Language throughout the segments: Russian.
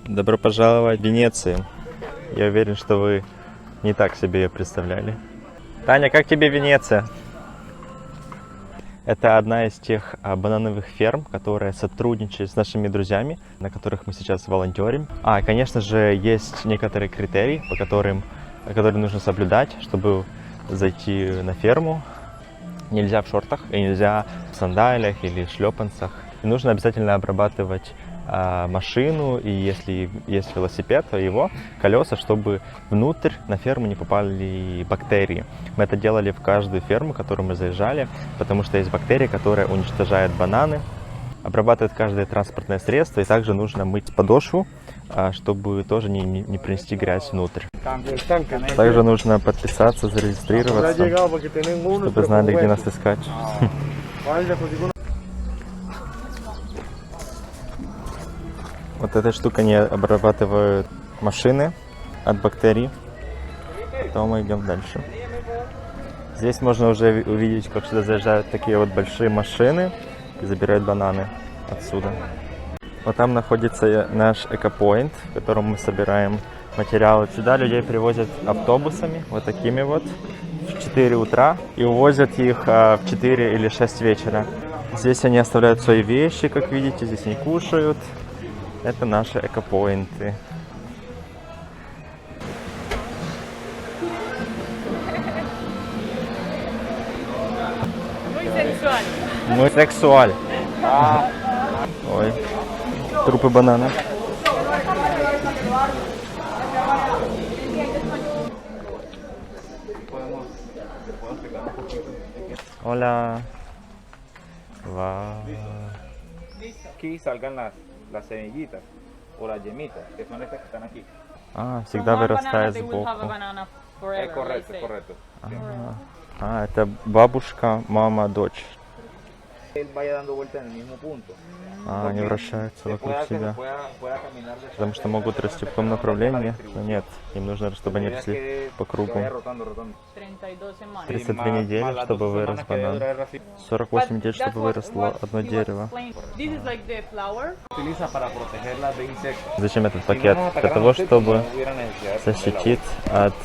Добро пожаловать в Венецию. Я уверен, что вы не так себе ее представляли. Таня, как тебе Венеция? Это одна из тех банановых ферм, которая сотрудничает с нашими друзьями, на которых мы сейчас волонтерим. Конечно же, есть некоторые критерии, которые нужно соблюдать, чтобы зайти на ферму. Нельзя в шортах, и нельзя в сандалиях или шлепанцах. И нужно обязательно обрабатывать машину, и если есть велосипед, то его колеса, чтобы внутрь на ферму не попали бактерии. Мы это делали в каждую ферму, в которую мы заезжали, потому что есть бактерии, которые уничтожают бананы, обрабатывают каждое транспортное средство, и также нужно мыть подошву, чтобы тоже не принести грязь внутрь. Также нужно подписаться, зарегистрироваться, чтобы знали, где нас искать. Вот этой штукой они обрабатывают машины от бактерий. Потом мы идем дальше. Здесь можно уже увидеть, как сюда заезжают такие вот большие машины и забирают бананы отсюда. Вот там находится наш экопоинт, в котором мы собираем материалы. Сюда людей привозят автобусами, вот такими вот, в 4 утра и увозят их в 4 или 6 вечера. Здесь они оставляют свои вещи, как видите, здесь не кушают. Это наши экопоинты. Muy sexual. Ой, трупы банана. Hola. Wow. Aquí salgan las semillitas o las yemitas, que son estas que están aquí. Всегда вырастает сбоку. Correcto, correcto. Это бабушка, мама, дочь. Él vaya dando vueltas en el mismo punto. Они вращаются вокруг себя. Потому что могут расти в том направлении, но нет. Им нужно, чтобы они росли по кругу. 32 недели, чтобы вырос банан. 48 недель, чтобы выросло одно дерево. Зачем этот пакет? Для того, чтобы защитить от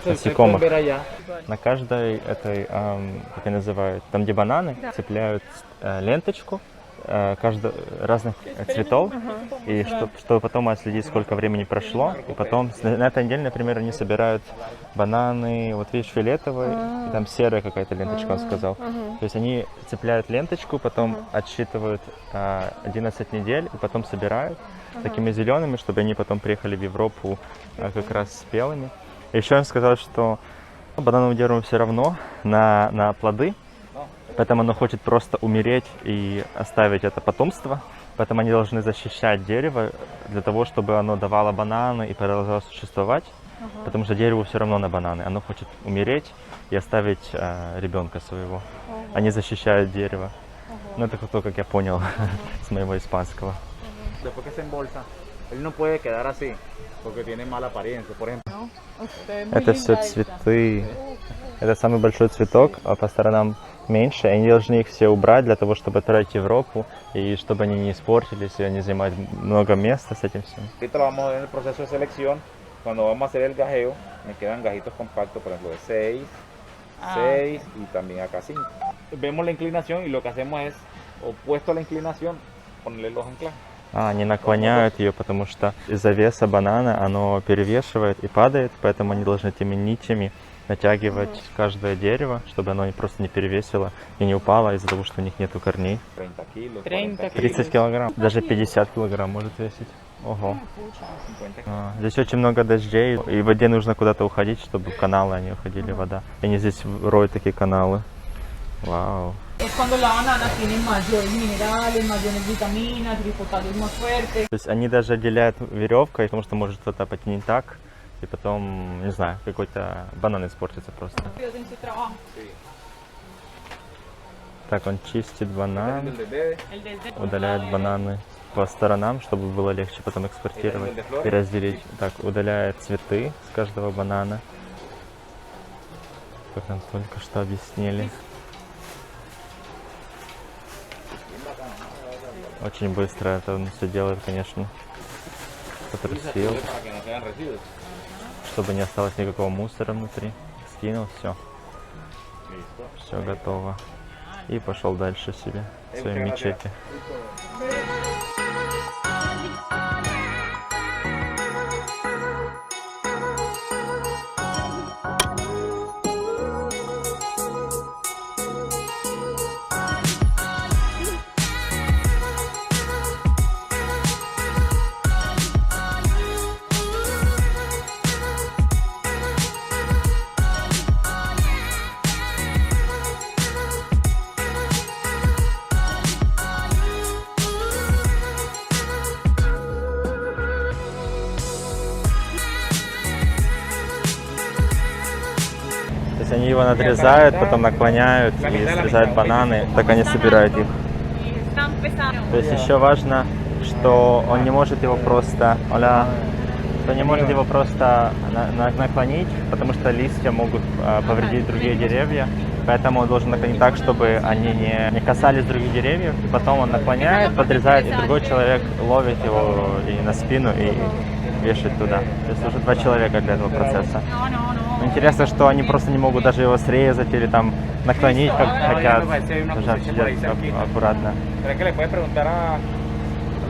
насекомых. На каждой этой, как они называют, там где бананы, цепляют ленточку разных цветов, и чтобы потом отследить, сколько времени прошло, и потом на этой неделе, например, они собирают бананы, вот видишь, фиолетовые, и там серая какая-то ленточка, он сказал. То есть они цепляют ленточку, потом отсчитывают 11 недель, и потом собирают такими зелеными, чтобы они потом приехали в Европу как раз спелыми. Еще он сказал, что банановому дереву все равно на плоды, поэтому оно хочет просто умереть и оставить это потомство. Поэтому они должны защищать дерево для того, чтобы оно давало бананы и продолжало существовать. Потому что дереву все равно на бананы. Оно хочет умереть и оставить ребенка своего. Они защищают дерево. Ну, это то, как я понял с моего испанского. Это все цветы. Это самый большой цветок, а по сторонам меньше. Они должны их все убрать для того, чтобы отправить в Европу, и чтобы они не испортились, и они занимают много места с этим всем. Cuando vamos a hacer el gajeo, me quedan gajitos compactos, por ejemplo, de 6 y también acá 5. Vemos la inclinación y lo que hacemos es, opuesto a la inclinación, ponerle los anclajes. Они наклоняют ее, потому что из-за веса банана оно перевешивает и падает, поэтому они должны этими нитями натягивать каждое дерево, чтобы оно просто не перевесило и не упало из-за того, что у них нету корней. 30 килограмм, даже 50 килограмм может весить. Ого. Здесь очень много дождей, и в воде нужно куда-то уходить, чтобы в каналы они уходили, вода. И они здесь роют такие каналы. Вау. То есть они даже отделяют веревкой, потому что может кто-то потянуть не так, и потом, не знаю, какой-то банан испортится просто. Так, он чистит банан, удаляет бананы по сторонам, чтобы было легче потом экспортировать и разделить. Так, удаляет цветы с каждого банана, как нам только что объяснили. Очень быстро это он все делает, конечно. Потрусил, Para que no queden residuos. чтобы не осталось никакого мусора внутри. Скинул, все. Listo. Все готово. И пошел дальше себе в своей мечети. То есть они его надрезают, потом наклоняют и срезают бананы, так они собирают их. То есть еще важно, что он не может его просто, наклонить, потому что листья могут повредить другие деревья. Поэтому он должен наклонить так, чтобы они не касались других деревьев. И потом он наклоняет, подрезает, и другой человек ловит его и на спину и вешает туда. То есть уже 2 человека для этого процесса. Но интересно, что они просто не могут даже его срезать или там наклонить, как хотят. Нужно делать аккуратно. ¿Será que le puedes preguntar a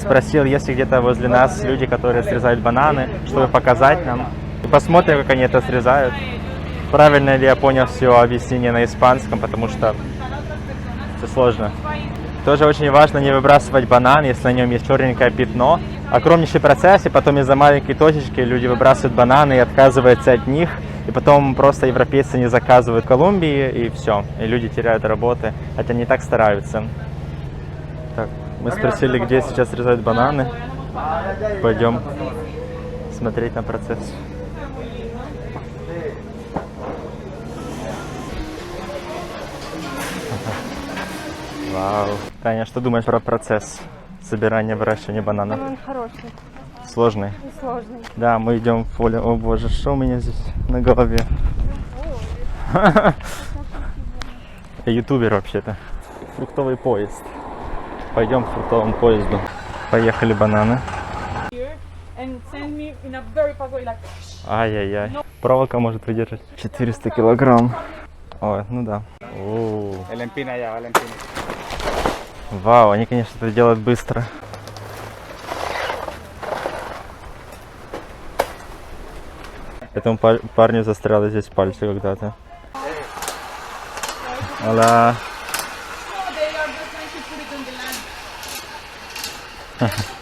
Спросил, есть ли где-то возле нас люди, которые срезают бананы, чтобы показать нам. И посмотрим, как они это срезают. Правильно ли я понял все объяснение на испанском, потому что все сложно. Тоже очень важно не выбрасывать банан, если на нем есть черненькое пятно. Огромнейший процесс, и потом из-за маленькой точечки люди выбрасывают бананы и отказываются от них. И потом просто европейцы не заказывают в Колумбии, и все. И люди теряют работы, хотя не так стараются. Так, мы спросили, где сейчас срезают бананы. Пойдем смотреть на процесс. Вау. Таня, что думаешь про процесс собирания, выращивания бананов? Он хороший Сложный? и сложный. Да, мы идем в поле. О боже, что у меня здесь на голове? Я ютубер вообще-то. Фруктовый поезд. Пойдем к фруктовому поезду. Поехали бананы. And send me in a very fast way, like, Ай-яй-яй. Проволока может выдержать 400 килограмм. Ой, ну да. О, él empina ya, él empina? вау, они, конечно, это делают быстро. Этому парню застряло здесь пальцы когда-то. Hola. oh, they are just trying to put it on the land.